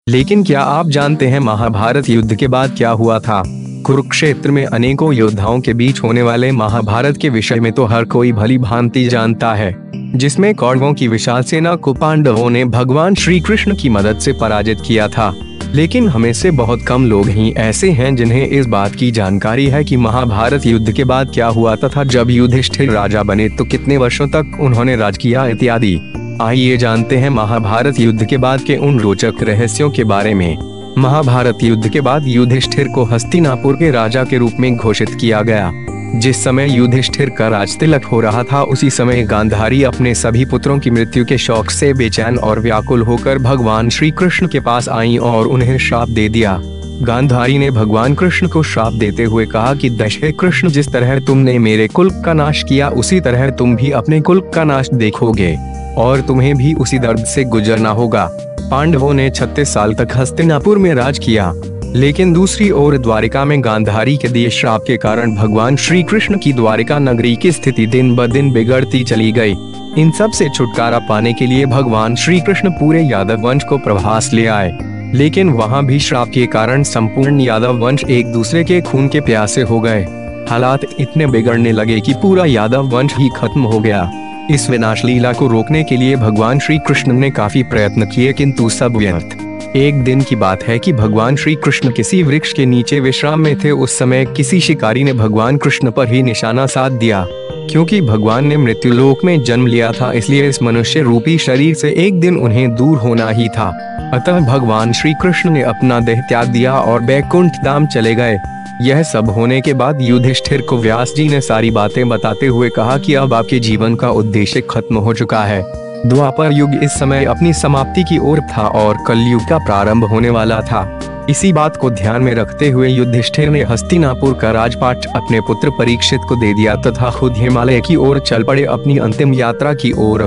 लेकिन क्या आप जानते हैं महाभारत युद्ध के बाद क्या हुआ था? कुरुक्षेत्र में अनेकों योद्धाओं के बीच होने वाले महाभारत के विषय में तो हर कोई भली भांति जानता है, जिसमें कौरवों की विशाल सेना को पांडवों ने भगवान श्री कृष्ण की मदद से पराजित किया था। लेकिन हमें से बहुत कम लोग ही ऐसे हैं जिन्हें इस बात की जानकारी है कि महाभारत युद्ध के बाद क्या हुआ तथा जब युधिष्ठिर राजा बने तो कितने वर्षों तक उन्होंने राज किया इत्यादि। आइए जानते हैं महाभारत युद्ध के बाद के उन रोचक रहस्यों के बारे में। महाभारत युद्ध के बाद युधिष्ठिर को हस्तिनापुर के राजा के रूप में घोषित किया गया। जिस समय युधिष्ठिर का राज तिलक हो रहा था उसी समय गांधारी अपने सभी पुत्रों की मृत्यु के शौक से बेचैन और व्याकुल होकर भगवान श्री कृष्ण के पास आईं और उन्हें श्राप दे दिया। गांधारी ने भगवान कृष्ण को श्राप देते हुए कहा कि दशरथ कृष्ण, जिस तरह तुमने मेरे कुल का नाश किया उसी तरह तुम भी अपने कुल का नाश देखोगे और तुम्हें भी उसी दर्द से गुजरना होगा। पांडवों ने 36 साल तक हस्तिनापुर में राज किया, लेकिन दूसरी ओर द्वारिका में गांधारी के दिए श्राप के कारण भगवान श्री कृष्ण की द्वारिका नगरी की स्थिति दिन ब दिन बिगड़ती चली गई। इन सब से छुटकारा पाने के लिए भगवान श्री कृष्ण पूरे यादव वंश को प्रभास ले आए, लेकिन वहां भी श्राप के कारण संपूर्ण यादव वंश एक दूसरे के खून के प्यासे हो गए। हालात इतने बिगड़ने लगे कि पूरा यादव वंश ही खत्म हो गया। इस विनाश लीला को रोकने के लिए भगवान श्री कृष्ण ने काफी प्रयत्न किए, किंतु सब व्यर्थ। एक दिन की बात है कि भगवान श्री कृष्ण किसी वृक्ष के नीचे विश्राम में थे। उस समय किसी शिकारी ने भगवान कृष्ण पर ही निशाना साध दिया। क्योंकि भगवान ने मृत्यु लोक में जन्म लिया था, इसलिए इस मनुष्य रूपी शरीर से एक दिन उन्हें दूर होना ही था। अतः भगवान श्री कृष्ण ने अपना देह त्याग दिया और बैकुंठ धाम चले गए। यह सब होने के बाद युधिष्ठिर को व्यास जी ने सारी बातें बताते हुए कहा कि अब आपके जीवन का उद्देश्य खत्म हो चुका है। द्वापर युग इस समय अपनी समाप्ति की ओर था और कलयुग का प्रारंभ होने वाला था। इसी बात को ध्यान में रखते हुए युधिष्ठिर ने हस्तिनापुर का राजपाट अपने पुत्र परीक्षित को दे दिया तथा खुद हिमालय की ओर चल पड़े अपनी अंतिम यात्रा की ओर।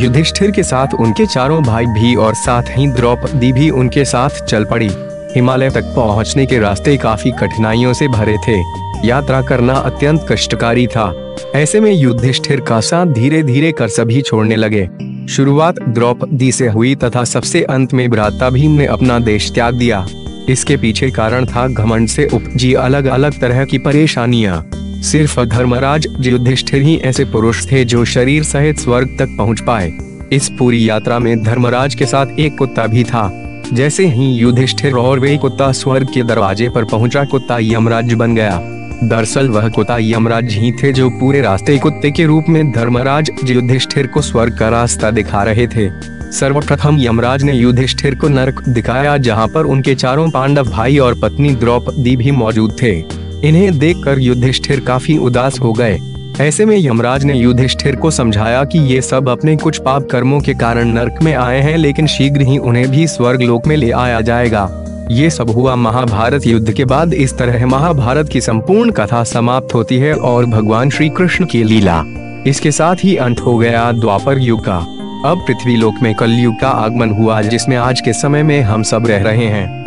युधिष्ठिर के साथ उनके चारों भाई भी और साथ ही द्रौपदी भी उनके साथ चल पड़ी। हिमालय तक पहुंचने के रास्ते काफी कठिनाइयों से भरे थे। यात्रा करना अत्यंत कष्टकारी था। ऐसे में युधिष्ठिर का साथ धीरे धीरे कर सभी छोड़ने लगे। शुरुआत द्रौपदी से हुई तथा सबसे अंत में भ्राता भीम ने अपना देश त्याग दिया। इसके पीछे कारण था घमंड से उपजी अलग अलग तरह की परेशानियां। सिर्फ धर्मराज युधिष्ठिर ही ऐसे पुरुष थे जो शरीर सहित स्वर्ग तक पहुंच पाए। इस पूरी यात्रा में धर्मराज के साथ एक कुत्ता भी था। जैसे ही युधिष्ठिर और वे कुत्ता स्वर्ग के दरवाजे पर पहुंचा, कुत्ता यमराज बन गया। दरअसल वह कुत्ता यमराज ही थे जो पूरे रास्ते कुत्ते के रूप में धर्मराज युधिष्ठिर को स्वर्ग का रास्ता दिखा रहे थे। सर्वप्रथम यमराज ने युधिष्ठिर को नरक दिखाया, जहां पर उनके चारों पांडव भाई और पत्नी द्रौपदी भी मौजूद थे। इन्हें देखकर युधिष्ठिर काफी उदास हो गए। ऐसे में यमराज ने युधिष्ठिर को समझाया कि ये सब अपने कुछ पाप कर्मों के कारण नरक में आए हैं, लेकिन शीघ्र ही उन्हें भी स्वर्ग लोक में ले आया जाएगा। ये सब हुआ महाभारत युद्ध के बाद। इस तरह महाभारत की संपूर्ण कथा समाप्त होती है और भगवान श्री कृष्ण की लीला इसके साथ ही अंत हो गया द्वापर युग का। अब पृथ्वी लोक में कलयुग का आगमन हुआ, जिसमें आज के समय में हम सब रह रहे हैं।